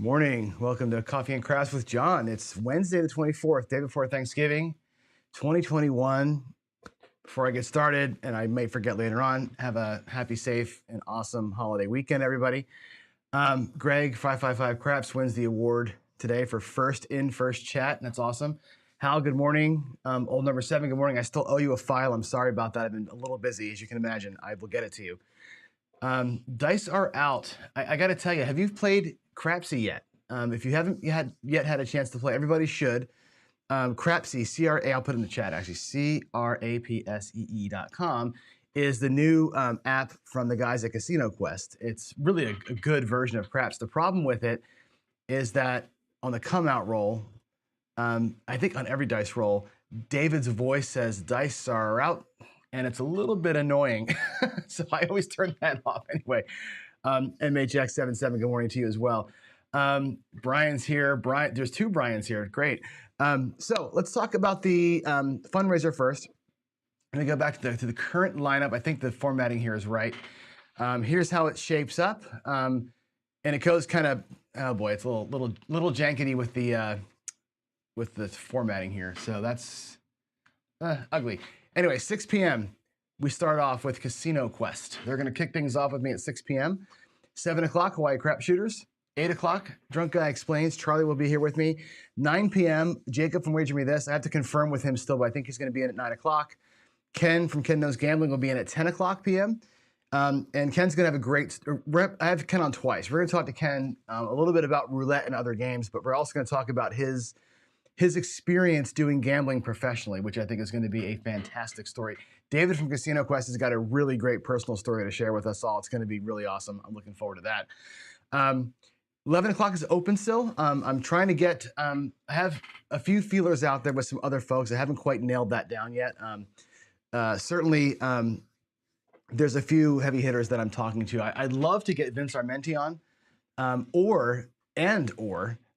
Morning. Welcome to Coffee and Crafts with John. It's Wednesday the 24th, day before Thanksgiving, 2021. Before I get started, and I may forget later on, have a happy, safe, and awesome holiday weekend, everybody. Greg, 555 Craps, wins the award today for first in, first chat, and that's awesome. Hal, good morning. Old number 7, good morning. I still owe you a file. I'm sorry about that. I've been a little busy, as you can imagine. I will get it to you. Dice are out. I got to tell you, have you played Crapsy yet? If you haven't yet had a chance to play, everybody should. Crapsy, C-R-A, I'll put it in the chat actually, crapsee.com is the new app from the guys at Casino Quest. It's really a good version of Craps. The problem with it is that on the come out roll, I think on every dice roll, David's voice says dice are out, and it's a little bit annoying. So I always turn that off anyway. MHX77, good morning to you as well. Brian's here. Brian, there's 2 Brian's here. Great. So let's talk about the fundraiser first. Let me go back to the current lineup. I think the formatting here is right. Here's how it shapes up. And it goes kind of, oh boy, it's a little jankety with the formatting here. So that's ugly. Anyway, 6 p.m. we start off with Casino Quest. They're going to kick things off with me at 6 p.m. 7 o'clock, Hawaii Crap Shooters. 8 o'clock, Drunk Guy Explains. Charlie will be here with me. 9 p.m., Jacob from Wager Me This. I have to confirm with him still, but I think he's going to be in at 9 o'clock. Ken from Ken Knows Gambling will be in at 10 o'clock p.m. And Ken's going to have a great, I have Ken on twice. We're going to talk to Ken a little bit about roulette and other games, but we're also going to talk about his experience doing gambling professionally, which I think is going to be a fantastic story. David from Casino Quest has got a really great personal story to share with us all. It's going to be really awesome. I'm looking forward to that. 11 o'clock is open still. I'm trying to get, I have a few feelers out there with some other folks. I haven't quite nailed that down yet. Certainly, there's a few heavy hitters that I'm talking to. I'd love to get Vince Armenti on, or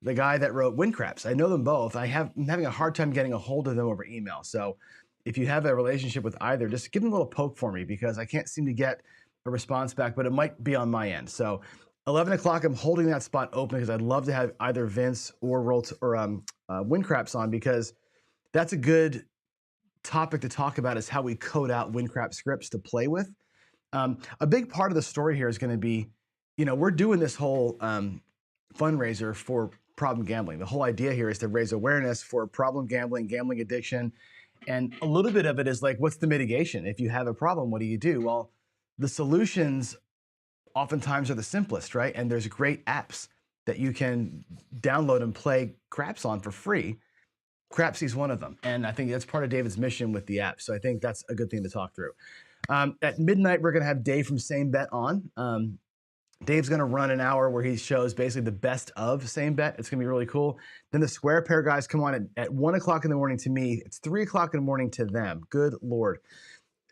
the guy that wrote Win Craps. I know them both. I'm having a hard time getting a hold of them over email. So if you have a relationship with either, just give them a little poke for me, because I can't seem to get a response back, but it might be on my end. So 11 o'clock, I'm holding that spot open because I'd love to have either Vince or Win Craps on, because that's a good topic to talk about, is how we code out Win Crap scripts to play with. A big part of the story here is going to be, we're doing this whole fundraiser for problem gambling. The whole idea here is to raise awareness for problem gambling, gambling addiction. And a little bit of it is like, what's the mitigation? If you have a problem, what do you do? Well, the solutions oftentimes are the simplest, right? And there's great apps that you can download and play craps on for free. Crapsy's one of them. And I think that's part of David's mission with the app. So I think that's a good thing to talk through. At midnight, we're going to have Dave from Same Bet on. Dave's going to run an hour where he shows basically the best of Same Bet. It's going to be really cool. Then the Square Pair guys come on at 1 o'clock in the morning to me. It's 3 o'clock in the morning to them. Good Lord.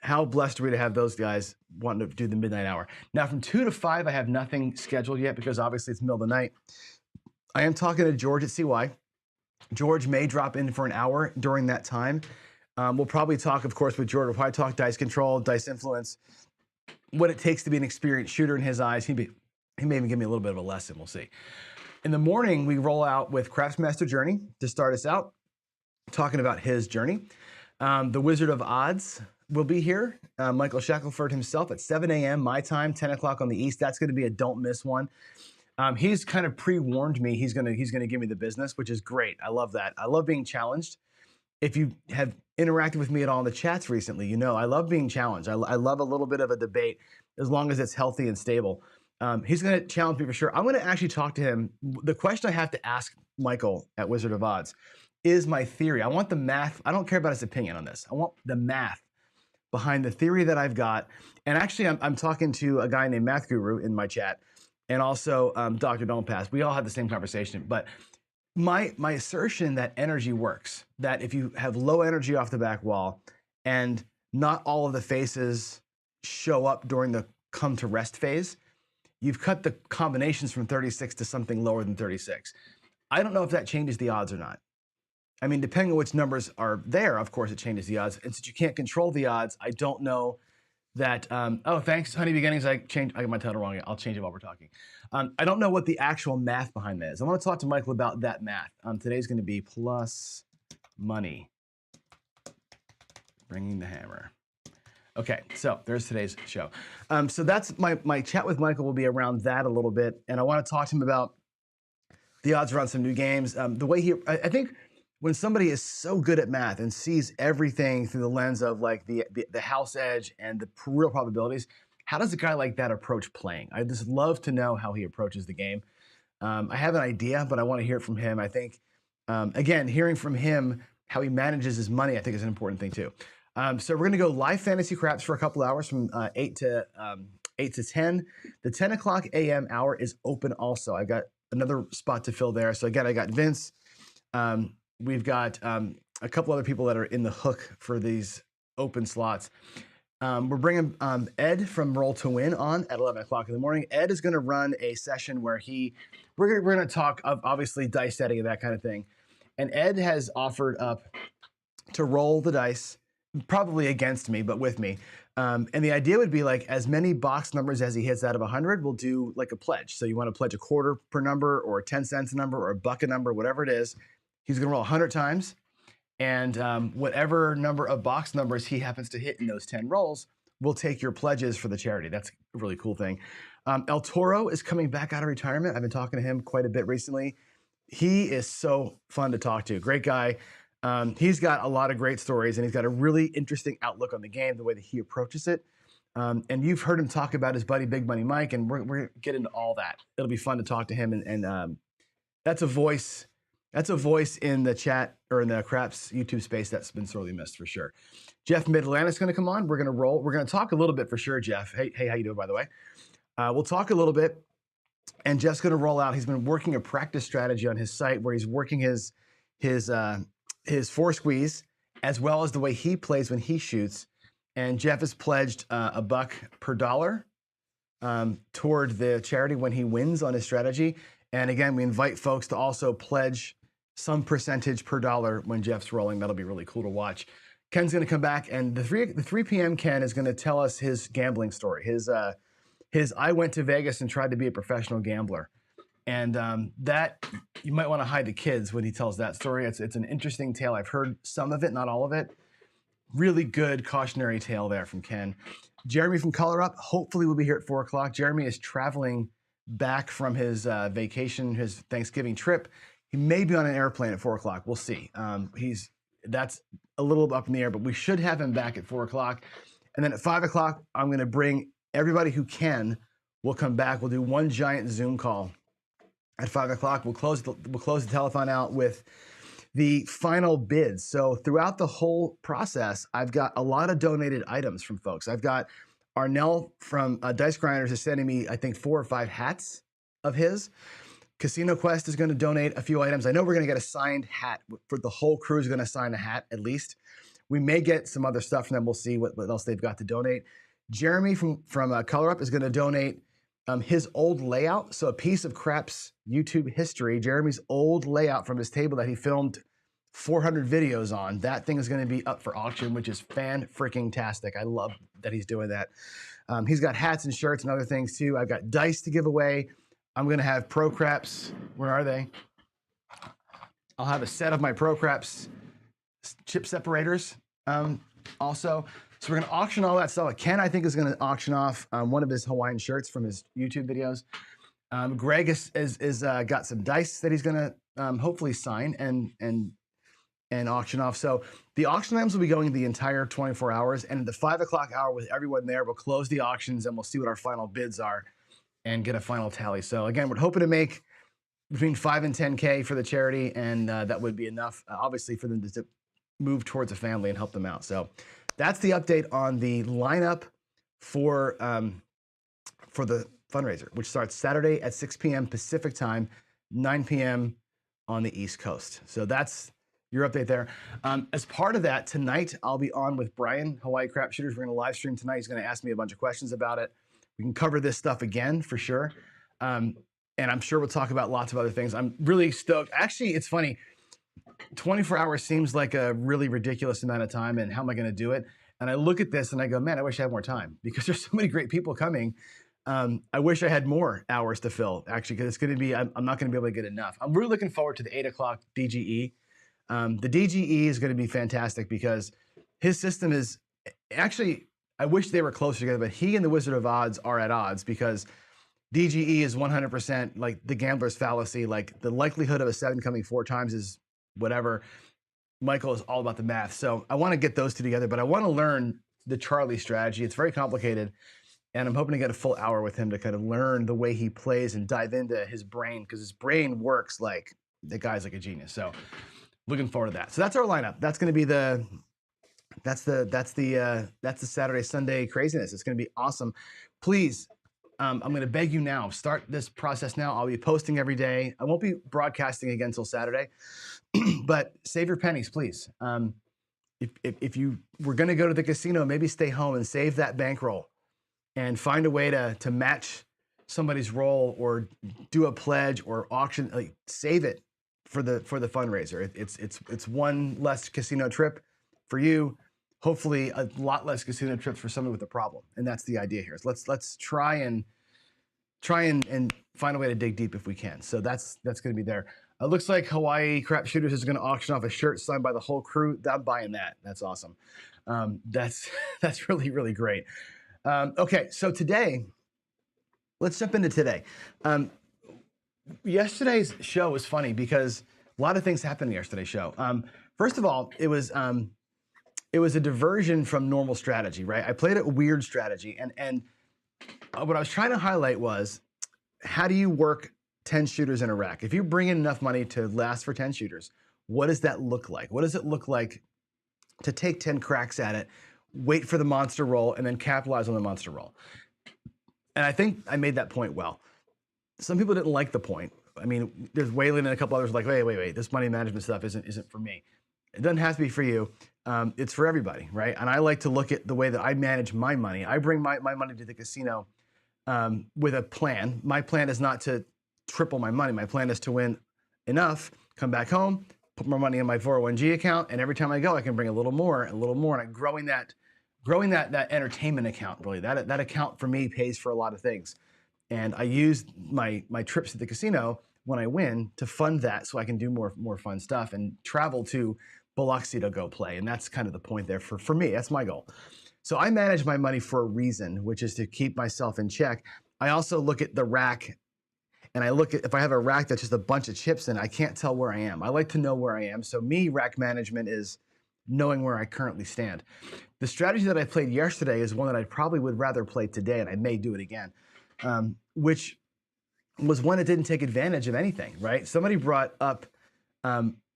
How blessed are we to have those guys wanting to do the midnight hour. Now, from 2 to 5, I have nothing scheduled yet, because obviously it's middle of the night. I am talking to George at CY. George may drop in for an hour during that time. We'll probably talk, of course, with George. We'll probably talk dice control, dice influence, what it takes to be an experienced shooter in his eyes. He may even give me a little bit of a lesson. We'll see. In the morning, we roll out with Craftsmaster Journey to start us out, talking about his journey. The Wizard of Odds will be here. Michael Shackelford himself at 7 a.m. my time, 10 o'clock on the East. That's going to be a don't miss one. He's kind of pre-warned me. He's gonna give me the business, which is great. I love that. I love being challenged. If you have interacted with me at all in the chats recently, I love being challenged. I love a little bit of a debate, as long as it's healthy and stable. He's going to challenge me for sure. I'm going to actually talk to him. The question I have to ask Michael at Wizard of Odds is my theory. I want the math. I don't care about his opinion on this. I want the math behind the theory that I've got. And actually, I'm talking to a guy named Math Guru in my chat, and also Dr. Don't Pass. We all had the same conversation. But my assertion that energy works, that if you have low energy off the back wall and not all of the faces show up during the come to rest phase, you've cut the combinations from 36 to something lower than 36. I don't know if that changes the odds or not. I mean, depending on which numbers are there, of course, it changes the odds. And since you can't control the odds, I don't know that, oh, thanks, Honey Beginnings. I got my title wrong. I'll change it while we're talking. I don't know what the actual math behind that is. I want to talk to Michael about that math. Today's going to be plus money. Bringing the hammer. Okay, so there's today's show. So that's my chat with Michael will be around that a little bit. And I want to talk to him about the odds around some new games. The way I think when somebody is so good at math and sees everything through the lens of like the house edge and the real probabilities, how does a guy like that approach playing? I just love to know how he approaches the game. I have an idea, but I want to hear it from him. I think, again, hearing from him how he manages his money, I think is an important thing too. So we're going to go live fantasy craps for a couple hours from 8 to 10. The 10 o'clock a.m. hour is open also. I've got another spot to fill there. So again, I got Vince. We've got a couple other people that are in the hook for these open slots. We're bringing Ed from Roll to Win on at 11 o'clock in the morning. Ed is going to run a session where we're going to talk of obviously dice setting and that kind of thing. And Ed has offered up to roll the dice, probably against me, but with me. And the idea would be like as many box numbers as he hits out of 100, we'll do like a pledge. So you want to pledge a quarter per number or 10 cents a number or a buck a number, whatever it is. He's going to roll 100 times. And whatever number of box numbers he happens to hit in those 10 rolls, we'll take your pledges for the charity. That's a really cool thing. El Toro is coming back out of retirement. I've been talking to him quite a bit recently. He is so fun to talk to. Great guy. He's got a lot of great stories, and he's got a really interesting outlook on the game, the way that he approaches it. And you've heard him talk about his buddy Big Money Mike, and we're going to get into all that. It'll be fun to talk to him, and that's a voice. That's a voice in the chat or in the Craps YouTube space that's been sorely missed for sure. Jeff Mid-Atlantic is going to come on. We're going to roll. We're going to talk a little bit for sure, Jeff. Hey, how you doing, by the way? We'll talk a little bit, and Jeff's going to roll out. He's been working a practice strategy on his site where he's working his four squeeze as well as the way he plays when he shoots. And Jeff has pledged a buck per dollar toward the charity when he wins on his strategy. And again, we invite folks to also pledge some percentage per dollar when Jeff's rolling. That'll be really cool to watch. Ken's going to come back, and the 3 p.m. Ken is going to tell us his gambling story. His I went to Vegas and tried to be a professional gambler. And that, you might want to hide the kids when he tells that story. It's an interesting tale. I've heard some of it, not all of it. Really good cautionary tale there from Ken. Jeremy from Color Up, hopefully will be here at 4 o'clock. Jeremy is traveling back from his vacation, his Thanksgiving trip. He may be on an airplane at 4 o'clock. We'll see. That's a little up in the air, but we should have him back at 4 o'clock. And then at 5 o'clock, I'm going to bring everybody who can. We'll come back. We'll do one giant Zoom call. At 5 o'clock, we'll close the telethon out with the final bids. So throughout the whole process, I've got a lot of donated items from folks. I've got Arnell from Dice Grinders is sending me, I think, 4 or 5 hats of his. Casino Quest is going to donate a few items. I know we're going to get a signed hat. For the whole crew is going to sign a hat at least. We may get some other stuff from them. We'll see what else they've got to donate. Jeremy from Color Up is going to donate his old layout. So a piece of Craps YouTube history, Jeremy's old layout from his table that he filmed 400 videos on. That thing is going to be up for auction, which is fan-freaking-tastic. I love that he's doing that. He's got hats and shirts and other things too. I've got dice to give away. I'm going to have Pro Craps. Where are they? I'll have a set of my Pro Craps chip separators also. So we're going to auction all that stuff. Ken, I think, is going to auction off one of his Hawaiian shirts from his YouTube videos. Greg is got some dice that he's going to hopefully sign and auction off. So the auction items will be going the entire 24 hours. And at the 5 o'clock hour with everyone there, we'll close the auctions and we'll see what our final bids are and get a final tally. So again, we're hoping to make between 5 and 10K for the charity. And that would be enough, obviously, for them to move towards a family and help them out. So that's the update on the lineup for the fundraiser, which starts Saturday at 6 p.m. Pacific time, 9 p.m. on the East Coast. So that's your update there. As part of that, tonight I'll be on with Brian, Hawaii Crap Shooters. We're going to live stream tonight. He's going to ask me a bunch of questions about it. We can cover this stuff again for sure. And I'm sure we'll talk about lots of other things. I'm really stoked. Actually, it's funny. 24 hours seems like a really ridiculous amount of time, and how am I going to do it? And I look at this and I go, man, I wish I had more time because there's so many great people coming. I wish I had more hours to fill, actually, because it's going to be, I'm not going to be able to get enough. I'm really looking forward to the 8 o'clock DGE. The DGE is going to be fantastic because his system is actually, I wish they were closer together, but he and the Wizard of Odds are at odds because DGE is 100% like the gambler's fallacy. Like the likelihood of a 7 coming 4 times is whatever. Michael is all about the math. So I want to get those two together, but I want to learn the Charlie strategy. It's very complicated. And I'm hoping to get a full hour with him to kind of learn the way he plays and dive into his brain, because his brain works like the guy's like a genius. So looking forward to that. So that's our lineup. That's going to be that's the Saturday, Sunday craziness. It's going to be awesome. Please, I'm going to beg you now, start this process now. I'll be posting every day. I won't be broadcasting again until Saturday, but save your pennies, please. If you were going to go to the casino, maybe stay home and save that bankroll and find a way to match somebody's roll or do a pledge or auction. Like, save it for the fundraiser. It's one less casino trip for you. Hopefully a lot less casino trips for someone with a problem. And that's the idea here. So let's try and find a way to dig deep if we can. So that's going to be there. It looks like Hawaii Crap Shooters is going to auction off a shirt signed by the whole crew. I'm buying that. That's awesome. That's really, really great. Okay, so today, let's jump into today. Yesterday's show was funny because a lot of things happened in yesterday's show. First of all, it was a diversion from normal strategy, right? I played a weird strategy, and what I was trying to highlight was, how do you work 10 shooters in a rack? If you bring in enough money to last for 10 shooters, what does that look like? What does it look like to take 10 cracks at it, wait for the monster roll, and then capitalize on the monster roll? And I think I made that point well. Some people didn't like the point. I mean, there's Waylon and a couple others like, wait, this money management stuff isn't for me. It doesn't have to be for you. It's for everybody, right? And I like to look at the way that I manage my money. I bring my money to the casino with a plan. My plan is not to triple my money. My plan is to win enough, come back home, put more money in my 401g account, and every time I go, I can bring a little more, and I'm growing that entertainment account. Really, that account for me pays for a lot of things, and I use my trips to the casino when I win to fund that, so I can do more fun stuff and travel to Biloxi to go play. And that's kind of the point there for me. That's my goal. So I manage my money for a reason, which is to keep myself in check. I also look at the rack, and I look at, if I have a rack that's just a bunch of chips in, I can't tell where I am. I like to know where I am. So rack management is knowing where I currently stand. The strategy that I played yesterday is one that I probably would rather play today, and I may do it again, which was one that didn't take advantage of anything, right? Somebody brought up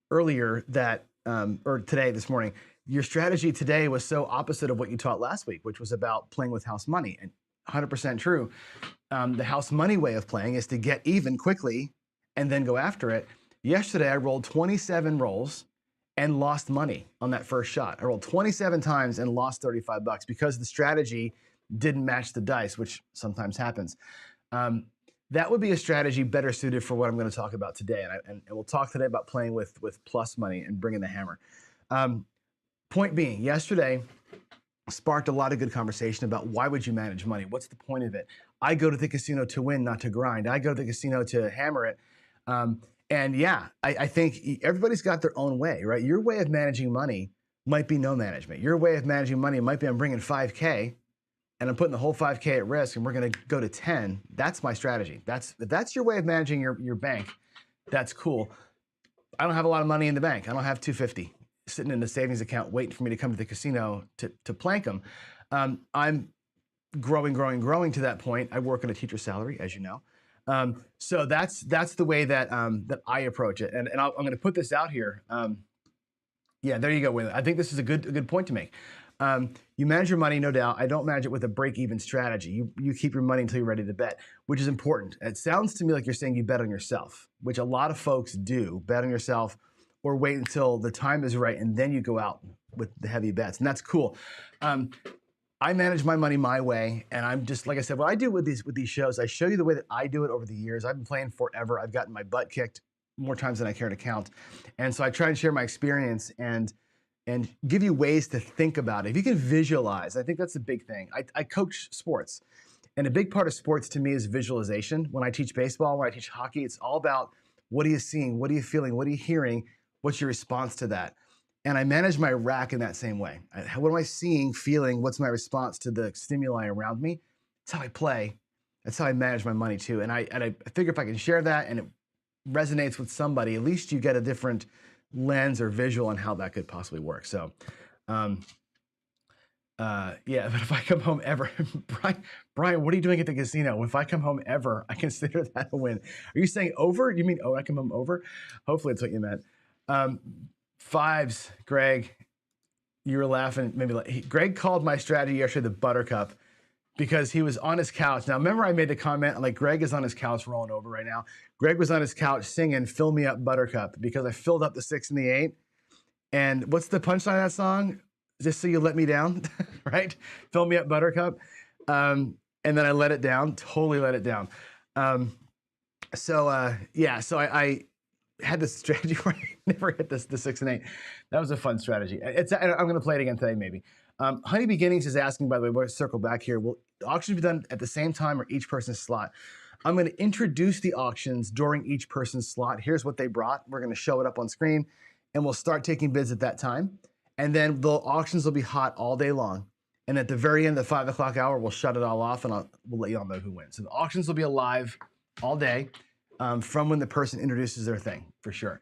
earlier that, or today, this morning, your strategy today was so opposite of what you taught last week, which was about playing with house money. And 100% true. The house money way of playing is to get even quickly and then go after it. Yesterday, I rolled 27 rolls and lost money on that first shot. I rolled 27 times and lost 35 bucks because the strategy didn't match the dice, which sometimes happens. That would be a strategy better suited for what I'm going to talk about today. And we'll talk today about playing with plus money and bringing the hammer. Point being, yesterday sparked a lot of good conversation about why would you manage money? What's the point of it? I go to the casino to win, not to grind. I go to the casino to hammer it. And yeah, I think everybody's got their own way, right? Your way of managing money might be no management. Your way of managing money might be I'm bringing 5K and I'm putting the whole 5K at risk and we're going to go to 10. That's my strategy. If that's your way of managing your bank, that's cool. I don't have a lot of money in the bank. I don't have 250 sitting in the savings account waiting for me to come to the casino to plank them. I'm growing to that point. I work on a teacher salary, as you know. So that's the way that I approach it. And I'm going to put this out here. Yeah, there you go with it. I think this is a good point to make. You manage your money, no doubt. I don't manage it with a break-even strategy. You keep your money until you're ready to bet, which is important. It sounds to me like you're saying you bet on yourself, which a lot of folks do, bet on yourself, or wait until the time is right and then you go out with the heavy bets, and that's cool. I manage my money my way, and I'm just, like I said, what I do with these shows, I show you the way that I do it over the years. I've been playing forever. I've gotten my butt kicked more times than I care to count, and so I try and share my experience and and give you ways to think about it. If you can visualize, I think that's a big thing. I coach sports, and a big part of sports to me is visualization. When I teach baseball, when I teach hockey, it's all about what are you seeing, what are you feeling, what are you hearing, what's your response to that? And I manage my rack in that same way. What am I seeing, feeling, what's my response to the stimuli around me? That's how I play. That's how I manage my money too. And I figure if I can share that and it resonates with somebody, at least you get a different lens or visual on how that could possibly work. So, yeah, but if I come home ever, Brian, what are you doing at the casino? If I come home ever, I consider that a win. Are you saying over? You mean, oh, I come home over? Hopefully that's what you meant. Fives, Greg, you were laughing. Maybe Greg called my strategy yesterday the buttercup because he was on his couch. Now, remember I made the comment, like Greg is on his couch rolling over right now. Greg was on his couch singing Fill Me Up Buttercup because I filled up the 6 and the 8. And what's the punchline of that song? Just so you let me down, right? Fill me up, Buttercup. And then I let it down, totally let it down. Yeah, so I had this strategy where I never hit the 6 and 8. That was a fun strategy. I'm going to play it again today, maybe. Honey Beginnings is asking, by the way, we'll circle back here. Will the auctions be done at the same time or each person's slot? I'm going to introduce the auctions during each person's slot. Here's what they brought. We're going to show it up on screen, and we'll start taking bids at that time. And then the auctions will be hot all day long. And at the very end of the 5 o'clock hour, we'll shut it all off and we'll let you all know who wins. So the auctions will be alive all day from when the person introduces their thing, for sure.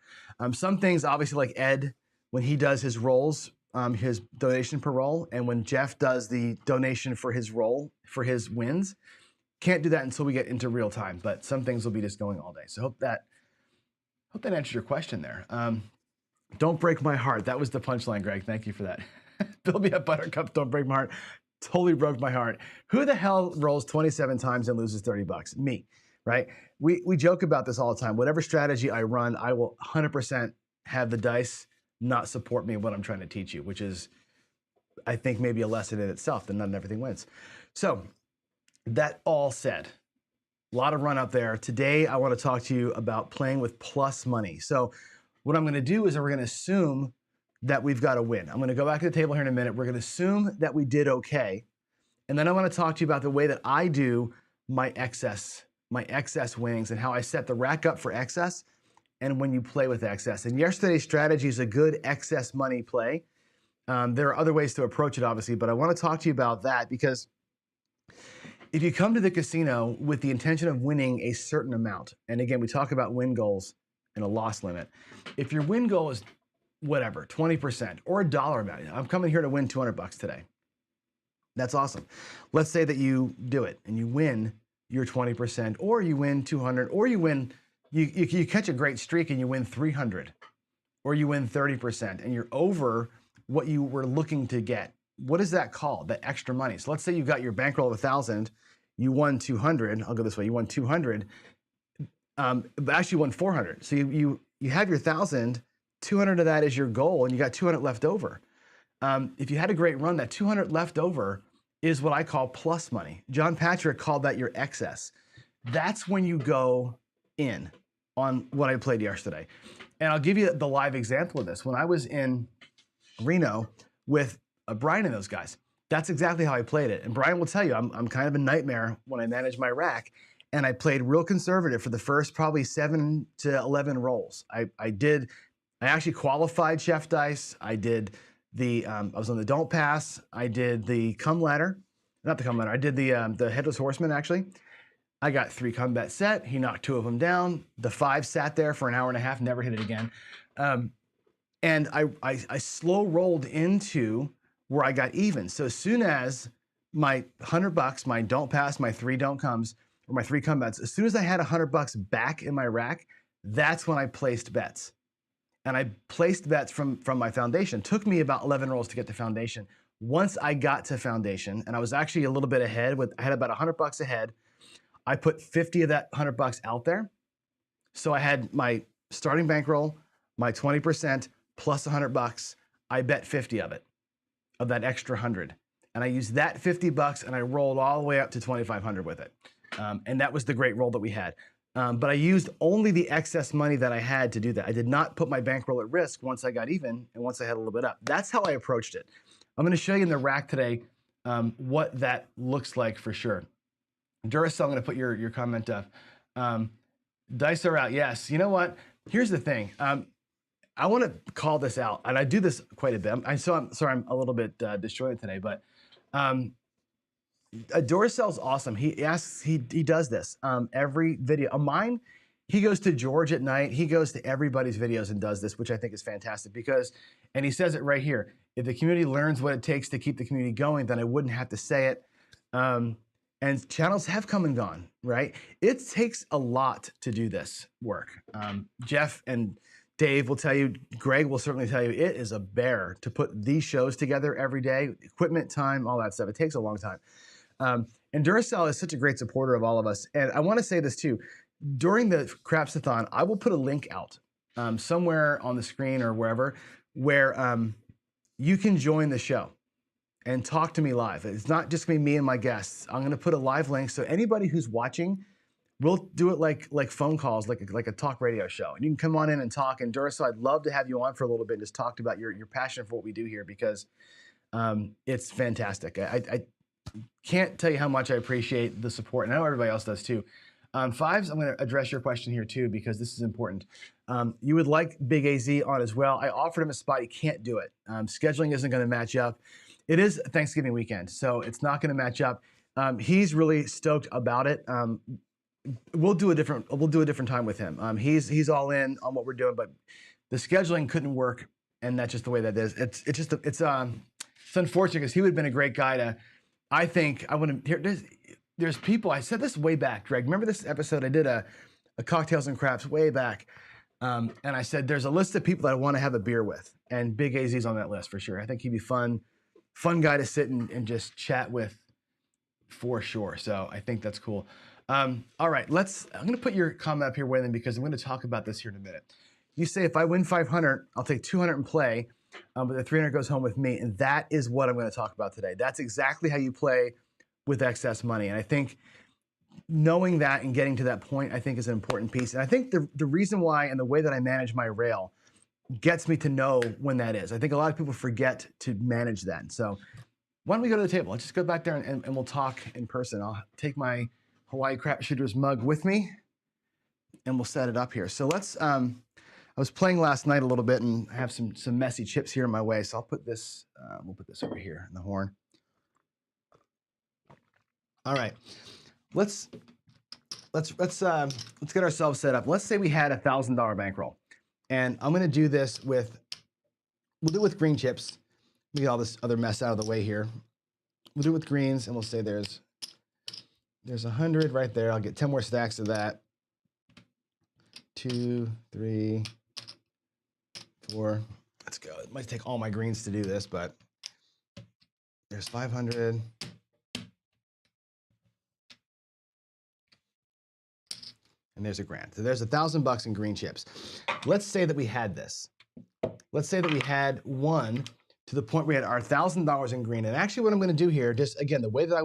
Some things, obviously, like Ed, when he does his rolls, his donation per roll, and when Jeff does the donation for his roll, for his wins, can't do that until we get into real time. But some things will be just going all day. So hope that answers your question there. Don't break my heart. That was the punchline, Greg. Thank you for that. Fill me up, Buttercup. Don't break my heart. Totally broke my heart. Who the hell rolls 27 times and loses $30? Me, right? We joke about this all the time. Whatever strategy I run, I will 100% have the dice not support me in what I'm trying to teach you, which is, I think, maybe a lesson in itself, that not everything wins. So that all said, a lot of run up there. Today, I want to talk to you about playing with plus money. So what I'm going to do is we're going to assume that we've got a win. I'm going to go back to the table here in a minute. We're going to assume that we did okay. And then I want to talk to you about the way that I do my excess winnings and how I set the rack up for excess and when you play with excess. And yesterday's strategy is a good excess money play. There are other ways to approach it, obviously, but I want to talk to you about that because if you come to the casino with the intention of winning a certain amount, and again, we talk about win goals and a loss limit. If your win goal is whatever, 20% or a dollar amount, I'm coming here to win $200 today. That's awesome. Let's say that you do it and you win your 20%, or you win 200, or you win, you catch a great streak and you win 300, or you win 30% and you're over what you were looking to get. What is that called? That extra money. So let's say you got your bankroll of 1,000, you won 200. I'll go this way. You won 200. But actually won 400. So you have your 1,000, 200 of that is your goal, and you got 200 left over. If you had a great run, that 200 left over is what I call plus money. John Patrick called that your excess. That's when you go in on what I played yesterday. And I'll give you the live example of this. When I was in Reno with Brian and those guys, that's exactly how I played it. And Brian will tell you, I'm kind of a nightmare when I manage my rack. And I played real conservative for the first probably 7 to 11 rolls. I actually qualified chef dice. I did I was on the don't pass. I did the come ladder, not the come ladder. I did the headless horseman actually. I got 3 combat set. He knocked 2 of them down. The 5 sat there for an hour and a half, never hit it again. And I slow rolled into where I got even. So as soon as my $100, my don't pass, my 3 don't comes, or my 3 combats, as soon as I had $100 back in my rack, that's when I placed bets. And I placed bets from my foundation. Took me about 11 rolls to get to foundation. Once I got to foundation, and I was actually a little bit ahead, I had about $100 ahead, I put 50 of that $100 out there. So I had my starting bankroll, my 20% plus $100. I bet 50 of it, of that extra 100. And I used that $50 and I rolled all the way up to 2,500 with it. And that was the great roll that we had. But I used only the excess money that I had to do that. I did not put my bankroll at risk once I got even and once I had a little bit up. That's how I approached it. I'm going to show you in the rack today what that looks like for sure. Duracell, I'm going to put your comment up. Dice are out. Yes. You know what? Here's the thing. I want to call this out, and I do this quite a bit. I'm sorry I'm a little bit disjointed today, but Duracell's awesome. He does this every video of mine. He goes to George at night. He goes to everybody's videos and does this, which I think is fantastic because, and he says it right here, if the community learns what it takes to keep the community going, then I wouldn't have to say it. And channels have come and gone, right? It takes a lot to do this work. Jeff and Dave will tell you, Greg will certainly tell you, it is a bear to put these shows together every day, equipment, time, all that stuff. It takes a long time. And Duracell is such a great supporter of all of us. And I want to say this too, during the craps-a-thon, I will put a link out somewhere on the screen or wherever, where you can join the show and talk to me live. It's not just gonna be me and my guests. I'm gonna put a live link so anybody who's watching, we'll do it like phone calls, like a talk radio show. And you can come on in and talk. And Duracell, I'd love to have you on for a little bit and just talk about your passion for what we do here because it's fantastic. I can't tell you how much I appreciate the support, and I know everybody else does too. Fives, I'm going to address your question here too because this is important. You would like Big AZ on as well. I offered him a spot. He can't do it. Scheduling isn't going to match up. It is Thanksgiving weekend, so it's not going to match up. He's really stoked about it. We'll do a different time with him. He's all in on what we're doing, but the scheduling couldn't work, and that's just the way that is. It's unfortunate because he would have been a great guy to. I think I want to. There's people. I said this way back, Greg. Remember this episode? I did a cocktails and craps way back, and I said there's a list of people that I want to have a beer with, and Big AZ's on that list for sure. I think he'd be fun guy to sit and just chat with for sure. So I think that's cool. All right, I'm going to put your comment up here, Waylon, because I'm going to talk about this here in a minute. You say if I win 500, I'll take 200 and play. But the 300 goes home with me, and that is what I'm going to talk about today. That's exactly how you play with excess money, and I think knowing that and getting to that point, I think is an important piece. And I think the reason why and the way that I manage my rail gets me to know when that is. I think a lot of people forget to manage that. And so why don't we go to the table? Let's just go back there and we'll talk in person. I'll take my Hawaii Crap Shooters mug with me, and we'll set it up here. So let's. I was playing last night a little bit, and I have some messy chips here in my way. So I'll put this. We'll put this over here in the horn. All right, let's get ourselves set up. Let's say we had $1,000 bankroll, and I'm going to do this with. We'll do it with green chips. Let me get all this other mess out of the way here. We'll do it with greens, and we'll say there's 100 right there. I'll get 10 more stacks of that. 2, 3, 4. Let's go. It might take all my greens to do this, but there's 500. And there's $1,000. So there's $1,000 in green chips. Let's say that we had this. Let's say that we had one to the point where we had our $1,000 in green. And actually what I'm going to do here, just again, the way that I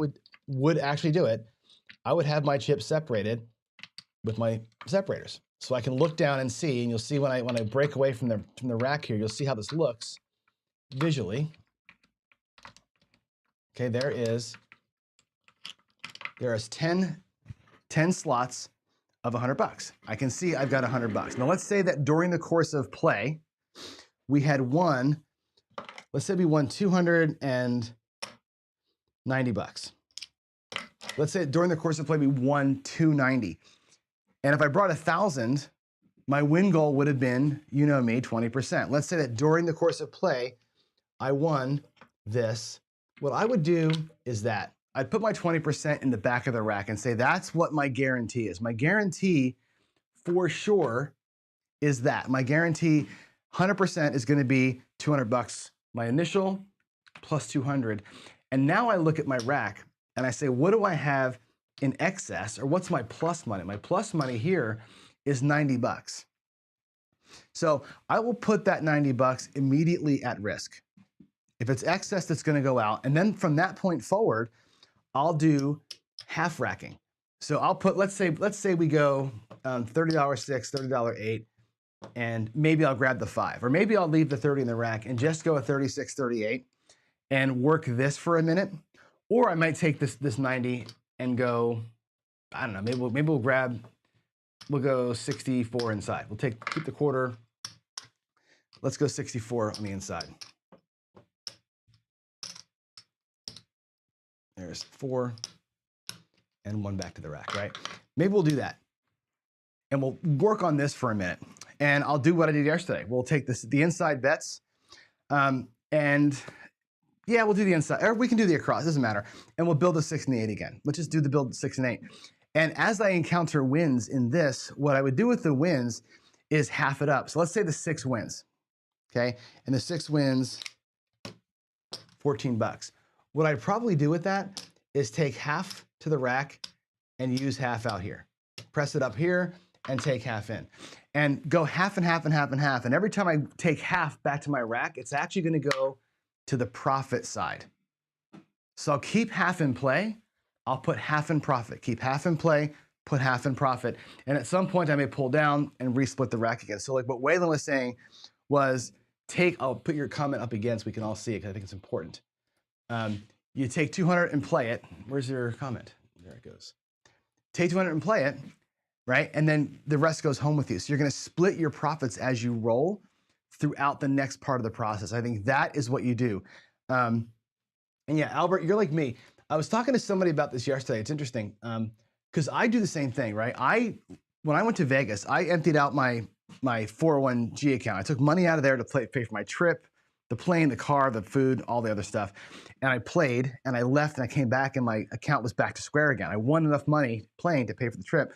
would actually do it, I would have my chips separated with my separators. So I can look down and see, and you'll see when I break away from the rack here, you'll see how this looks visually. Okay, there is 10 slots of $100. I can see I've got $100. Now let's say that during the course of play, we had won, let's say we won $290. Let's say during the course of play, we won $290. And if I brought 1,000, my win goal would have been, you know me, 20%. Let's say that during the course of play, I won this. What I would do is that I'd put my 20% in the back of the rack and say, that's what my guarantee is. My guarantee for sure is that. My guarantee 100% is gonna be $200. My initial plus 200. And now I look at my rack and I say, what do I have in excess, or what's my plus money? My plus money here is $90. So I will put that $90 immediately at risk. If it's excess, that's going to go out. And then from that point forward, I'll do half racking. So I'll put, let's say we go $30 6, $30 8, and maybe I'll grab the 5, or maybe I'll leave the 30 in the rack and just go a 36, 38 and work this for a minute. Or I might take this 90 and go, I don't know, maybe we'll go 64 inside. We'll keep the quarter. Let's go 64 on the inside. There's 4 and 1 back to the rack, right? Maybe we'll do that. And we'll work on this for a minute. And I'll do what I did yesterday. We'll take the inside bets, and yeah, we'll do the inside, or we can do the across, doesn't matter. And we'll build a 6 and the 8 again. Let's just do the build 6 and 8. And as I encounter wins in this, what I would do with the wins is half it up. So let's say the 6 wins, okay? And the 6 wins, $14. What I'd probably do with that is take half to the rack and use half out here. Press it up here and take half in. And go half and half and half and half. And every time I take half back to my rack, it's actually gonna go to the profit side. So I'll keep half in play, I'll put half in profit. Keep half in play, put half in profit. And at some point I may pull down and resplit the rack again. So like what Waylon was saying was I'll put your comment up again so we can all see it because I think it's important. You take 200 and play it. Where's your comment? There it goes. Take 200 and play it, right? And then the rest goes home with you. So you're gonna split your profits as you roll throughout the next part of the process. I think that is what you do. And yeah, Albert, you're like me. I was talking to somebody about this yesterday. It's interesting because I do the same thing, right? When I went to Vegas, I emptied out my 401g account. I took money out of there to pay for my trip, the plane, the car, the food, all the other stuff. And I played and I left and I came back and my account was back to square again. I won enough money playing to pay for the trip.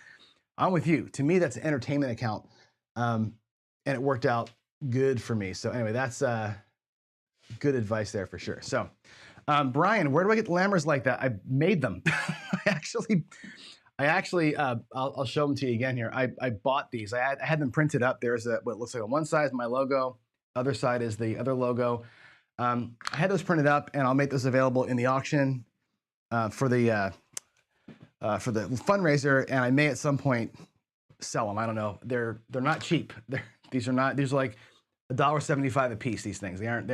I'm with you. To me, that's an entertainment account. And it worked out good for me. So anyway, that's good advice there for sure. So Brian, where do I get the lammers like that? I made them. I actually, I'll show them to you again here. I bought these. I had them printed up. There's what looks like on one side is my logo. Other side is the other logo. I had those printed up, and I'll make those available in the auction for the fundraiser. And I may at some point sell them. I don't know. They're not cheap. These are like $1.75 a piece. These things they aren't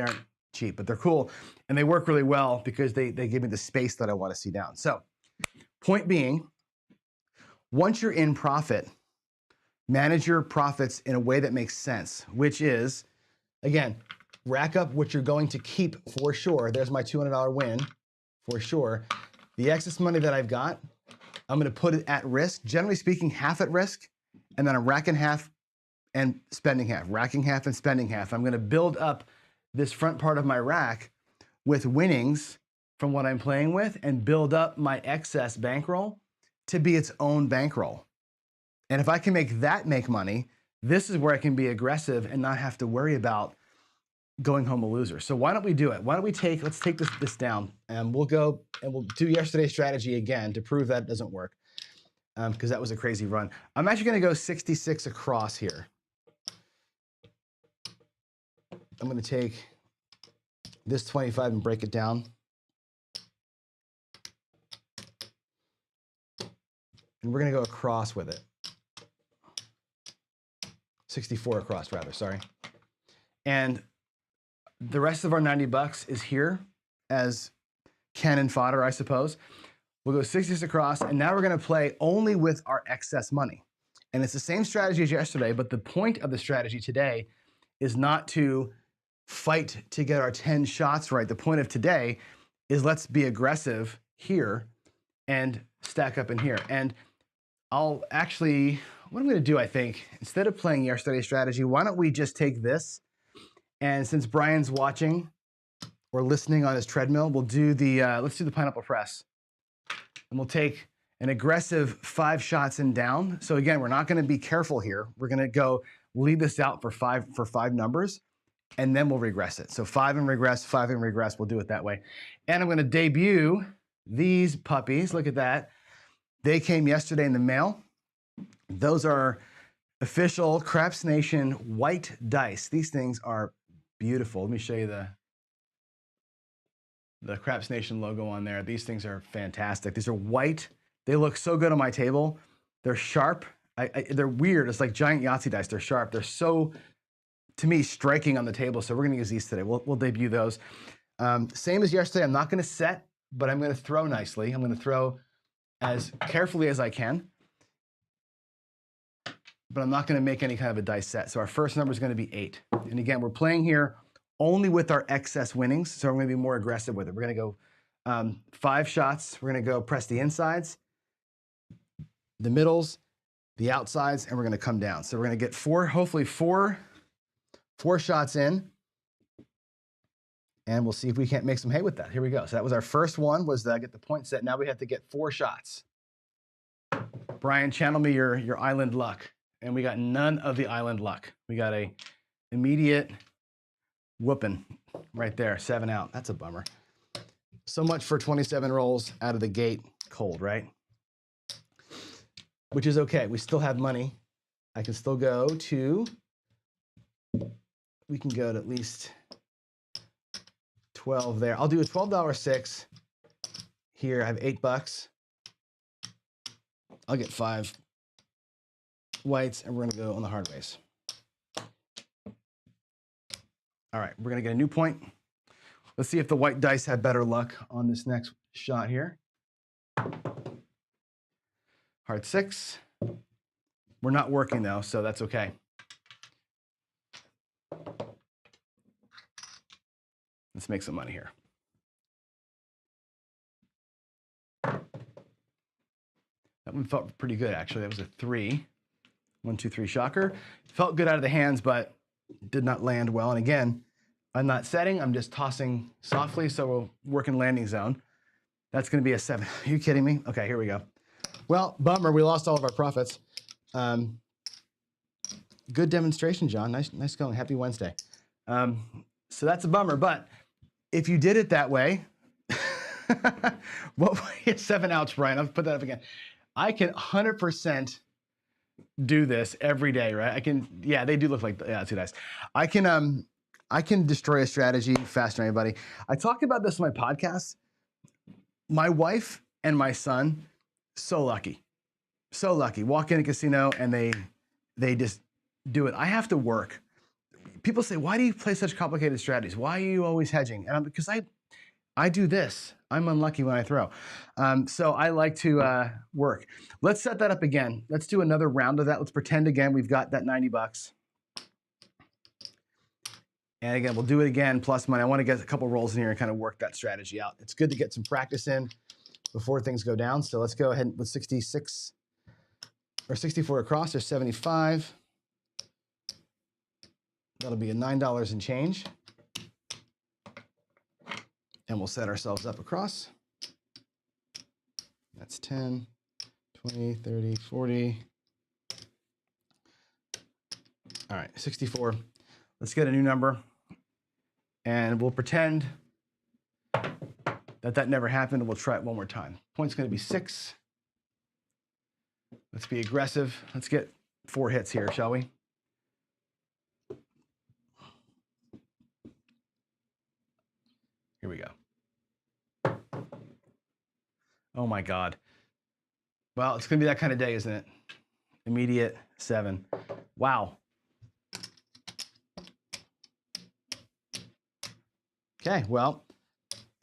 cheap, but they're cool and they work really well because they give me the space that I want to see down. So, point being, once you're in profit, manage your profits in a way that makes sense, which is, again, rack up what you're going to keep for sure. There's my $200 win for sure. The excess money that I've got, I'm going to put it at risk. Generally speaking, half at risk, and then I'm racking half and spending half, racking half and spending half. I'm going to build up this front part of my rack with winnings from what I'm playing with and build up my excess bankroll to be its own bankroll. And if I can make that make money, this is where I can be aggressive and not have to worry about going home a loser. So why don't we do it? Why don't we let's take this down and we'll go and we'll do yesterday's strategy again to prove that it doesn't work because that was a crazy run. I'm actually going to go 66 across here. I'm going to take this 25 and break it down. And we're going to go across with it. 64 across, rather, sorry. And the rest of our $90 is here as cannon fodder, I suppose. We'll go 66 across, and now we're going to play only with our excess money. And it's the same strategy as yesterday, but the point of the strategy today is not to fight to get our 10 shots right. The point of today is let's be aggressive here and stack up in here. And I'll actually, what I'm going to do, I think, instead of playing yesterday's strategy, why don't we just take this, and since Brian's watching or listening on his treadmill, we'll do let's do the pineapple press. And we'll take an aggressive 5 shots and down. So again, we're not going to be careful here. We're going to go lead this out for five numbers, and then we'll regress it. So 5 and regress, 5 and regress. We'll do it that way. And I'm going to debut these puppies. Look at that. They came yesterday in the mail. Those are official Craps Nation white dice. These things are beautiful. Let me show you the Craps Nation logo on there. These things are fantastic. These are white. They look so good on my table. They're sharp. They're weird. It's like giant Yahtzee dice. They're sharp. They're so, to me, striking on the table. So we're gonna use these today. We'll debut those. Same as yesterday, I'm not gonna set, but I'm gonna throw nicely. I'm gonna throw as carefully as I can, but I'm not gonna make any kind of a dice set. So our first number is gonna be 8. And again, we're playing here only with our excess winnings. So I'm gonna be more aggressive with it. We're gonna go 5 shots. We're gonna go press the insides, the middles, the outsides, and we're gonna come down. So we're gonna get hopefully four shots in, and we'll see if we can't make some hay with that. Here we go. So that was our first one, was get the point set. Now we have to get 4 shots. Brian, channel me your island luck. And we got none of the island luck. We got a immediate whooping right there, 7 out. That's a bummer. So much for 27 rolls out of the gate cold, right? Which is okay. We still have money. I can still go to, we can go to at least 12 there. I'll do a $12 6 here. I have $8. I'll get 5 whites, and we're gonna go on the hard ways. All right, we're gonna get a new point. Let's see if the white dice have better luck on this next shot here. Hard 6. We're not working though, so that's okay. Let's make some money here. That one felt pretty good, actually. That was a 3. 1, 2, 3 shocker. Felt good out of the hands, but did not land well. And again, I'm not setting, I'm just tossing softly, so we'll work in landing zone. That's gonna be a 7. Are you kidding me? Okay, here we go. Well, bummer, we lost all of our profits. Good demonstration, John. Nice going. Happy Wednesday. So that's a bummer, but if you did it that way, what 7 outs, Brian? I'll put that up again. I can 100% do this every day, right? I can, yeah, they do look like, yeah, 2 dice. I can destroy a strategy faster than anybody. I talk about this in my podcast. My wife and my son, so lucky. So lucky. Walk in a casino and they just do it. I have to work. People say, why do you play such complicated strategies? Why are you always hedging? And because I do this. I'm unlucky when I throw. So I like to work. Let's set that up again. Let's do another round of that. Let's pretend again we've got that $90. And again, we'll do it again, plus money. I want to get a couple rolls in here and kind of work that strategy out. It's good to get some practice in before things go down. So let's go ahead with 66 or 64 across, or 75. That'll be a $9 and change. And we'll set ourselves up across. That's 10, 20, 30, 40. All right, 64. Let's get a new number. And we'll pretend that never happened, and we'll try it one more time. Point's gonna be 6. Let's be aggressive. Let's get 4 hits here, shall we? Here we go. Oh my God. Well, it's gonna be that kind of day, isn't it? Immediate 7. Wow. Okay, well,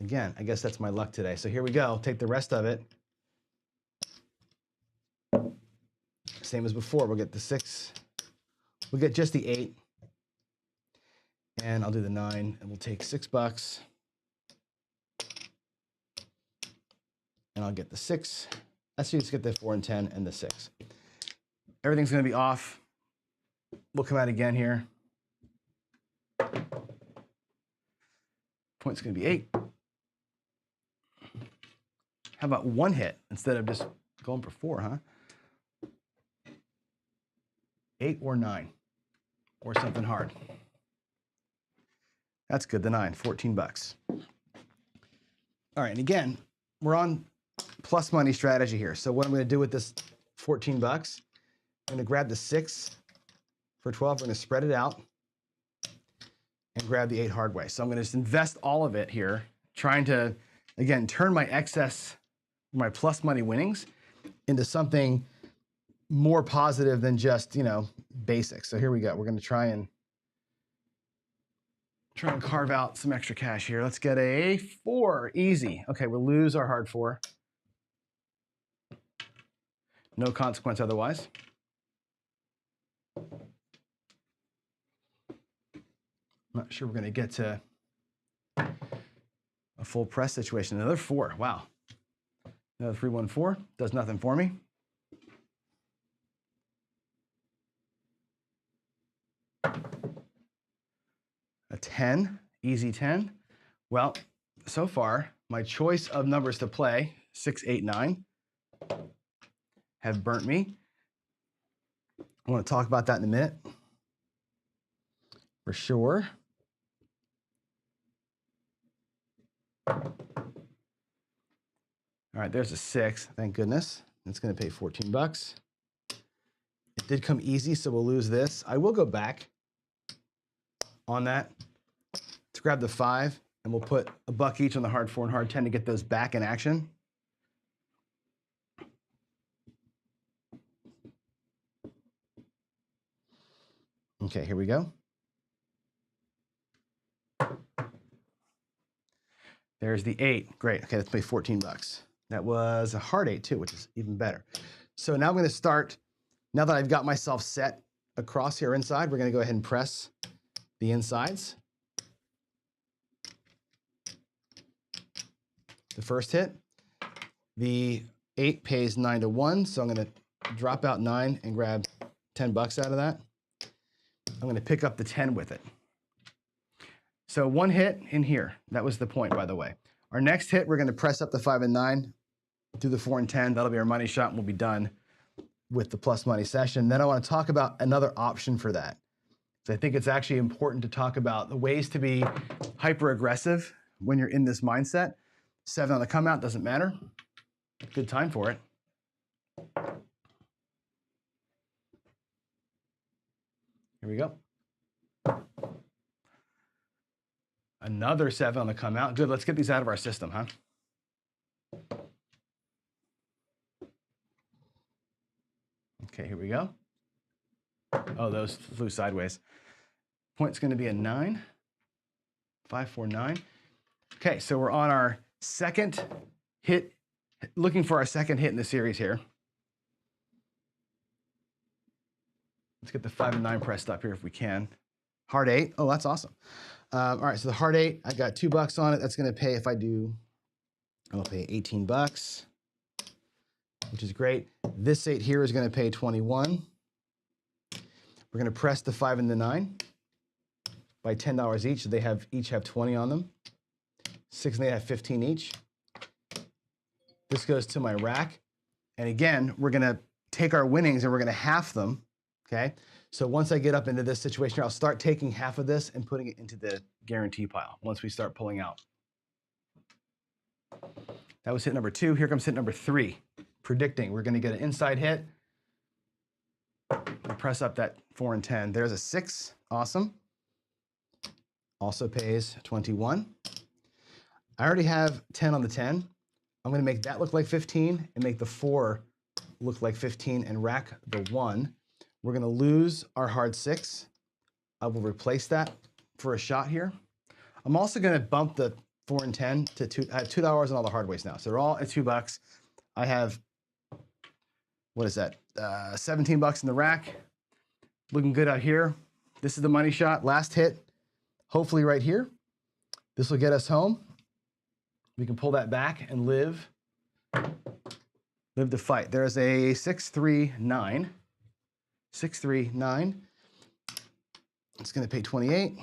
again, I guess that's my luck today. So here we go. Take the rest of it. Same as before. We'll get the 6. We'll get just the 8. And I'll do the 9, and we'll take $6. And I'll get the 6. Let's just get the 4 and 10 and the 6. Everything's going to be off. We'll come out again here. Point's going to be 8. How about 1 hit instead of just going for 4, huh? 8 or 9 or something hard. That's good, the 9, $14. All right, and again, we're on plus money strategy here. So what I'm going to do with this $14, I'm going to grab the 6 for 12. We're going to spread it out and grab the 8 hard way. So I'm going to just invest all of it here, trying to, again, turn my excess, my plus money winnings into something more positive than just, you know, basic. So here we go. We're going to try and carve out some extra cash here. Let's get a 4, easy. Okay, we'll lose our hard 4. No consequence otherwise. I'm not sure we're going to get to a full press situation. Another 4, wow. Another 314, does nothing for me. A 10, easy 10. Well, so far, my choice of numbers to play, 6, 8, 9, have burnt me. I want to talk about that in a minute, for sure. All right, there's a 6, thank goodness. It's going to pay 14 bucks. It did come easy, so we'll lose this. I will go back on that to grab the 5, and we'll put a buck each on the hard 4 and hard 10 to get those back in action. Okay, here we go. There's the 8. Great. Okay, let's pay 14 bucks. That was a hard 8 too, which is even better. So now I'm going to start, now that I've got myself set across here inside, we're going to go ahead and press the insides. The first hit, the 8 pays 9 to 1, so I'm going to drop out 9 and grab 10 bucks out of that. I'm going to pick up the 10 with it. So 1 hit in here. That was the point, by the way. Our next hit, we're going to press up the 5 and 9, do the 4 and 10. That'll be our money shot, and we'll be done with the plus money session. Then I want to talk about another option for that. So I think it's actually important to talk about the ways to be hyper aggressive when you're in this mindset. 7 on the come out, doesn't matter. Good time for it. Here we go. Another 7 on the come out. Good, let's get these out of our system, huh? Okay, here we go. Oh, those flew sideways. Point's going to be a 9. 5, 4, 9. Okay, so we're on our second hit, looking for our second hit in the series here. Let's get the 5 and 9 pressed up here if we can. Hard 8. Oh, that's awesome. All right, so the hard 8, I got 2 bucks on it. That's going to pay, if I do, I'll pay 18 bucks, which is great. This 8 here is going to pay 21. We're going to press the 5 and the 9 by $10 each. So they each have 20 on them. 6 and 8 have 15 each. This goes to my rack. And again, we're going to take our winnings and we're going to half them. Okay. So once I get up into this situation here, I'll start taking half of this and putting it into the guarantee pile once we start pulling out. That was hit number 2. Here comes hit number 3. Predicting. We're going to get an inside hit. We'll press up that 4 and 10. There's a 6. Awesome. Also pays 21. I already have 10 on the 10. I'm going to make that look like 15 and make the 4 look like 15 and rack the 1. We're going to lose our hard 6. I will replace that for a shot here. I'm also going to bump the 4 and 10 to $2. I have $2 on all the hard ways now. So they're all at 2 bucks. I have, what is that? 17 bucks in the rack. Looking good out here. This is the money shot. Last hit, hopefully right here. This will get us home. We can pull that back and live the fight. There's a 6, 3, 9. 6, 3, 9. It's going to pay 28.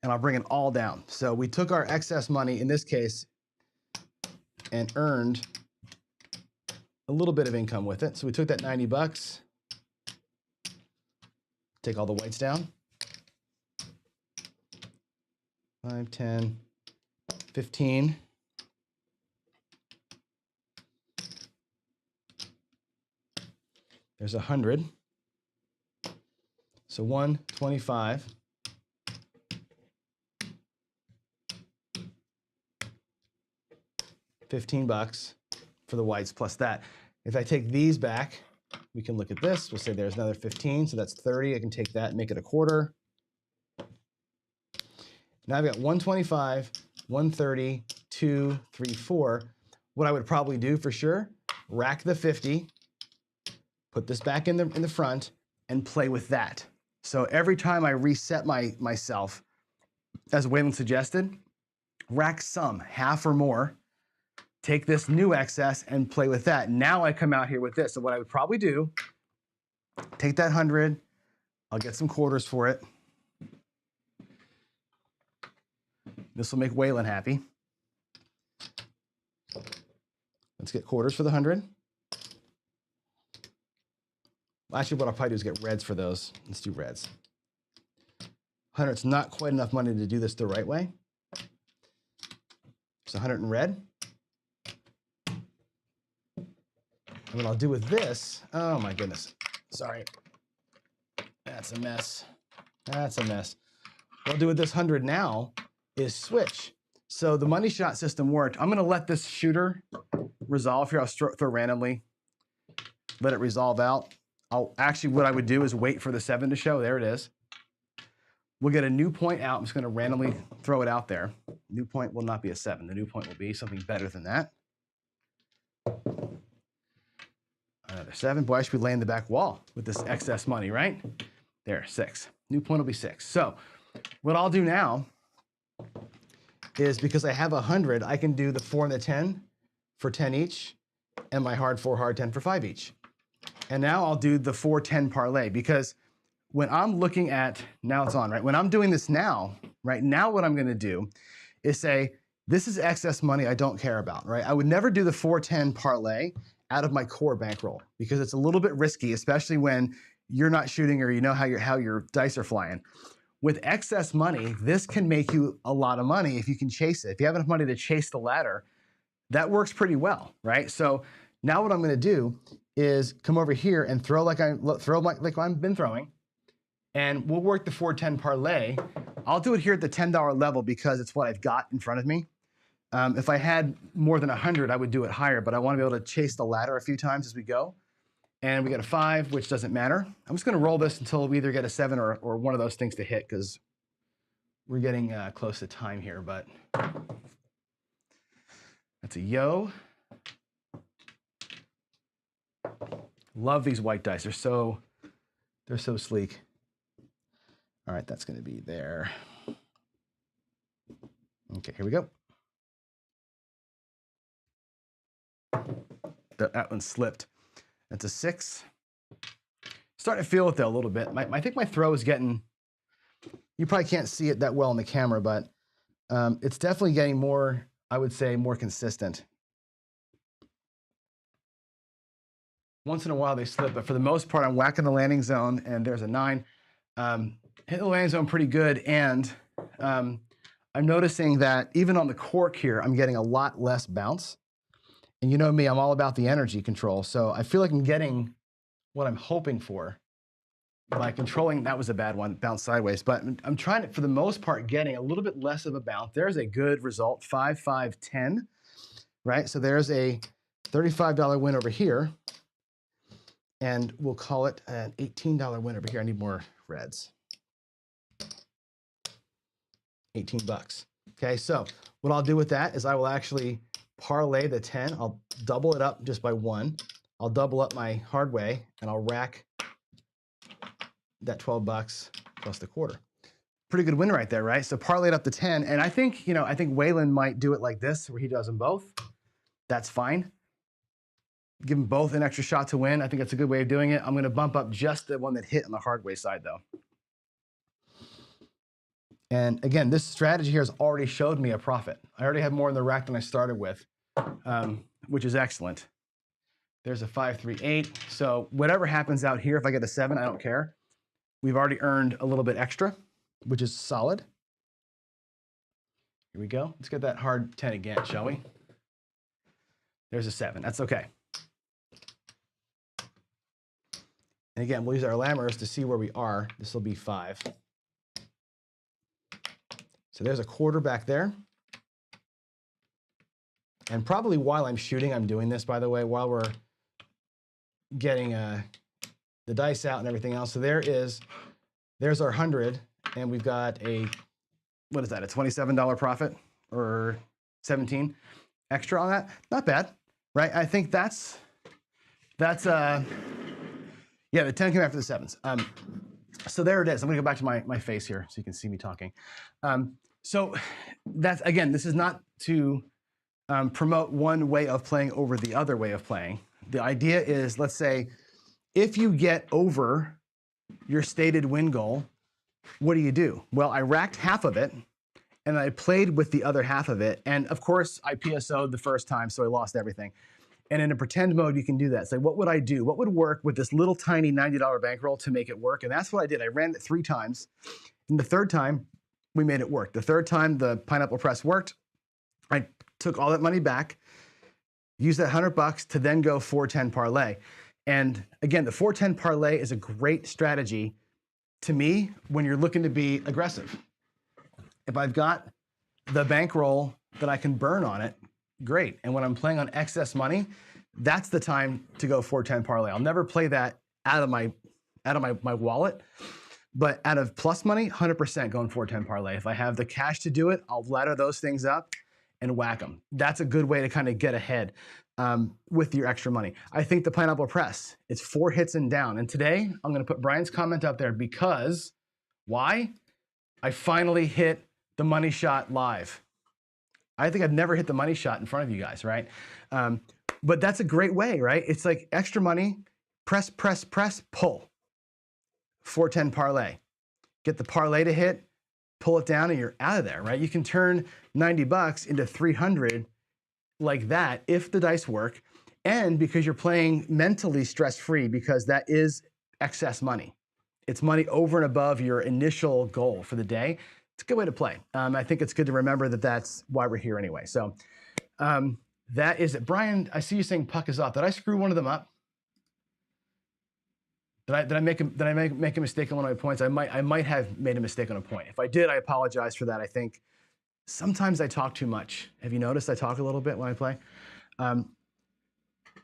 And I'll bring it all down. So we took our excess money, in this case, and earned a little bit of income with it. So we took that 90 bucks. Take all the whites down. 5, 10, 15. There's 100. So 125. $15 for the whites plus that. If I take these back, we can look at this. We'll say there's another 15, so that's 30. I can take that and make it a quarter. Now I've got 125, 130, 2, 3, 4. What I would probably do for sure, rack the 50, put this back in the front, and play with that. So every time I reset myself, as Waylon suggested, rack some, half or more, take this new excess and play with that. Now I come out here with this. So what I would probably do, take that 100, I'll get some quarters for it. This will make Waylon happy. Let's get quarters for the 100. Actually, what I'll probably do is get reds for those. Let's do reds. 100's not quite enough money to do this the right way. So 100 in red. And what I'll do with this, oh my goodness, sorry. That's a mess. That's a mess. What I'll do with this 100 now is switch. So the money shot system worked. I'm gonna let this shooter resolve here. I'll throw randomly, let it resolve out. What I would do is wait for the 7 to show. There it is. We'll get a new point out. I'm just gonna randomly throw it out there. New point will not be a 7. The new point will be something better than that. Another 7. Boy, I should be laying the back wall with this excess money, right? There, 6. New point will be 6. So what I'll do now is, because I have 100, I can do the 4 and the 10 for 10 each, and my hard 4, hard 10 for 5 each. And now I'll do the 4-10 parlay, because when I'm looking at, now it's on, right? When I'm doing this now, right now what I'm gonna do is say, this is excess money I don't care about, right? I would never do the 4-10 parlay out of my core bankroll, because it's a little bit risky, especially when you're not shooting or you know how your dice are flying. With excess money, this can make you a lot of money if you can chase it. If you have enough money to chase the ladder, that works pretty well, right? So now what I'm gonna do is come over here and throw like I've been throwing, and we'll work the 4-10 parlay. I'll do it here at the $10 level because it's what I've got in front of me. If I had more than 100, I would do it higher, but I want to be able to chase the ladder a few times as we go. And we got a 5, which doesn't matter. I'm just going to roll this until we either get a 7 or one of those things to hit, because we're getting close to time here, but that's a yo. Love these white dice. They're so sleek. All right, that's going to be there. Okay, here we go. That one slipped. That's a 6. Starting to feel it though a little bit. I think my throw is getting, you probably can't see it that well in the camera, but it's definitely getting more, I would say, more consistent. Once in a while they slip, but for the most part, I'm whacking the landing zone, and there's a 9. Hitting the landing zone pretty good, and I'm noticing that even on the cork here, I'm getting a lot less bounce. And you know me, I'm all about the energy control. So I feel like I'm getting what I'm hoping for by controlling. That was a bad one, bounce sideways. But I'm trying to, for the most part, getting a little bit less of a bounce. There's a good result, 5, 5, 10, right? So there's a $35 win over here. And we'll call it an $18 win over here. I need more reds. 18 bucks. Okay, so what I'll do with that is I will actually parlay the 10. I'll double it up just by 1. I'll double up my hard way, and I'll rack that 12 bucks plus the quarter. Pretty good win right there, right? So parlay it up to 10, and I think Waylon might do it like this, where he does them both. That's fine. Give them both an extra shot to win. I think that's a good way of doing it. I'm going to bump up just the one that hit on the hard way side, though. And again, this strategy here has already showed me a profit. I already have more in the rack than I started with, which is excellent. There's a 5, 3, 8. So whatever happens out here, if I get a 7, I don't care. We've already earned a little bit extra, which is solid. Here we go. Let's get that hard 10 again, shall we? There's a 7. That's okay. And again, we'll use our lammers to see where we are. This will be 5. So there's a quarter back there. And probably while I'm shooting, I'm doing this, by the way, while we're getting the dice out and everything else. So there's our 100, and we've got a, what is that, a $27 profit or 17 extra on that? Not bad, right? I think that's yeah, the 10 came after the sevens. So there it is. I'm gonna go back to my face here so you can see me talking. So that's, again, this is not to promote one way of playing over the other way of playing. The idea is, let's say, if you get over your stated win goal, what do? Well, I racked half of it, and I played with the other half of it. And of course, I PSO'd the first time, so I lost everything. And in a pretend mode, you can do that. Say, what would I do? What would work with this little tiny $90 bankroll to make it work? And that's what I did. I ran it 3 times. And the third time, we made it work. The third time, the pineapple press worked. I took all that money back, used that $100 to then go 4-10 parlay. And again, the 4-10 parlay is a great strategy to me when you're looking to be aggressive. If I've got the bankroll that I can burn on it, great. And when I'm playing on excess money, that's the time to go 4-10 parlay. I'll never play that out of my wallet, but out of plus money, 100% going 4-10 parlay. If I have the cash to do it, I'll ladder those things up and whack them. That's a good way to kind of get ahead with your extra money. I think the pineapple press, it's 4 hits and down. And today I'm going to put Brian's comment up there because why? I finally hit the money shot live. I think I've never hit the money shot in front of you guys, right? But that's a great way, right? It's like extra money, press, press, press, pull. 4-10 parlay. Get the parlay to hit, pull it down, and you're out of there, right? You can turn $90 into 300 like that if the dice work, and because you're playing mentally stress-free, because that is excess money. It's money over and above your initial goal for the day. It's a good way to play. I think it's good to remember that that's why we're here anyway. So that is it. Brian, I see you saying puck is off. Did I screw one of them up? Did I make a mistake on one of my points? I might have made a mistake on a point. If I did, I apologize for that. I think sometimes I talk too much. Have you noticed I talk a little bit when I play? And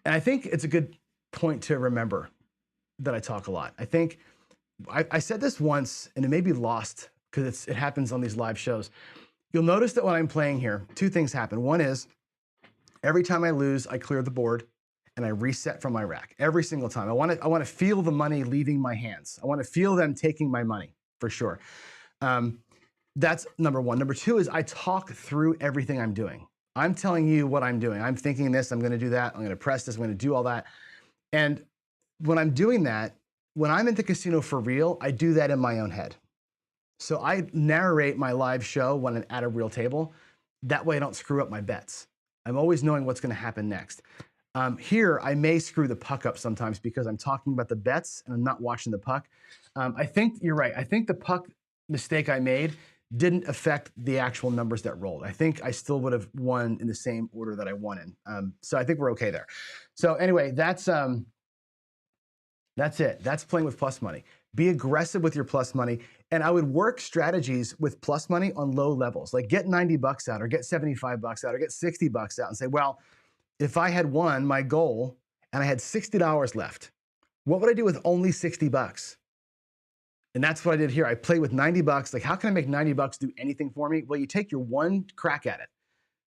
I think it's a good point to remember that I talk a lot. I think I said this once, and it may be lost because it happens on these live shows. You'll notice that when I'm playing here, 2 things happen. One is every time I lose, I clear the board and I reset from my rack every single time. I want to feel the money leaving my hands. I want to feel them taking my money for sure. That's number one. Number 2 is I talk through everything I'm doing. I'm telling you what I'm doing. I'm thinking this, I'm going to do that. I'm going to press this, I'm going to do all that. And when I'm doing that, when I'm in the casino for real, I do that in my own head. So I narrate my live show when I'm at a real table. That way I don't screw up my bets. I'm always knowing what's going to happen next. Here, I may screw the puck up sometimes because I'm talking about the bets and I'm not watching the puck. I think you're right. I think the puck mistake I made didn't affect the actual numbers that rolled. I think I still would have won in the same order that I won in. So I think we're okay there. So anyway, that's it. That's playing with plus money. Be aggressive with your plus money. And I would work strategies with plus money on low levels, like get $90 out or get $75 out or get $60 out and say, well, if I had won my goal and I had $60 left, what would I do with only $60? And that's what I did here. I played with $90. Like, how can I make $90 do anything for me? Well, you take your one crack at it,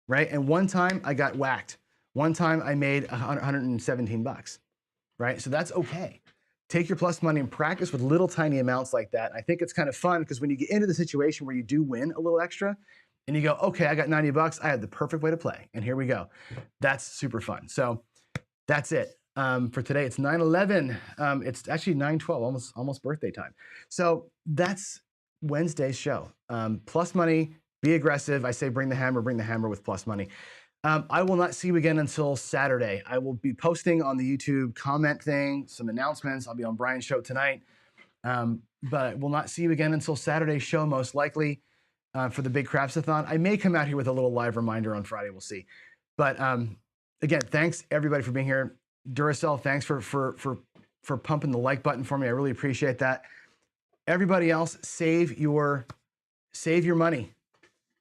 right? And one time I got whacked. One time I made $117, right? So that's okay. Take your plus money and practice with little tiny amounts like that. I think it's kind of fun because when you get into the situation where you do win a little extra and you go, okay, I got $90, I had the perfect way to play. And here we go. That's super fun. So that's it for today. It's 9/11. It's actually 9/12, almost birthday time. So that's Wednesday's show. Plus money, be aggressive. I say bring the hammer with plus money. I will not see you again until Saturday. I will be posting on the YouTube comment thing, some announcements. I'll be on Brian's show tonight. But we'll not see you again until Saturday's show, most likely, for the big craps-a-thon. I may come out here with a little live reminder on Friday. We'll see. But again, thanks everybody for being here. Duracell, thanks for pumping the like button for me. I really appreciate that. Everybody else, save your money.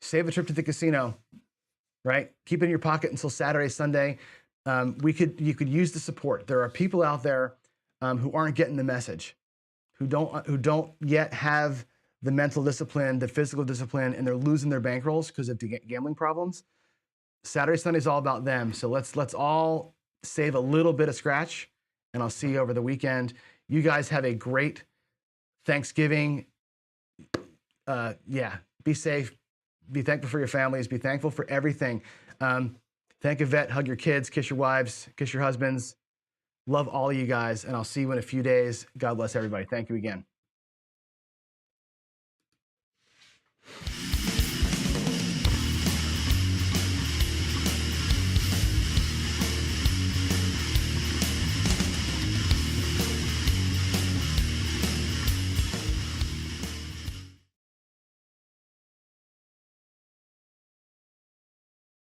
Save a trip to the casino. Right? Keep it in your pocket until Saturday, Sunday. you could use the support. There are people out there who aren't getting the message, who don't yet have the mental discipline, the physical discipline, and they're losing their bankrolls because of gambling problems. Saturday, Sunday is all about them. So let's all save a little bit of scratch, and I'll see you over the weekend. You guys have a great Thanksgiving. Yeah, be safe. Be thankful for your families. Be thankful for everything. Thank a vet. Hug your kids. Kiss your wives. Kiss your husbands. Love all of you guys, and I'll see you in a few days. God bless everybody. Thank you again.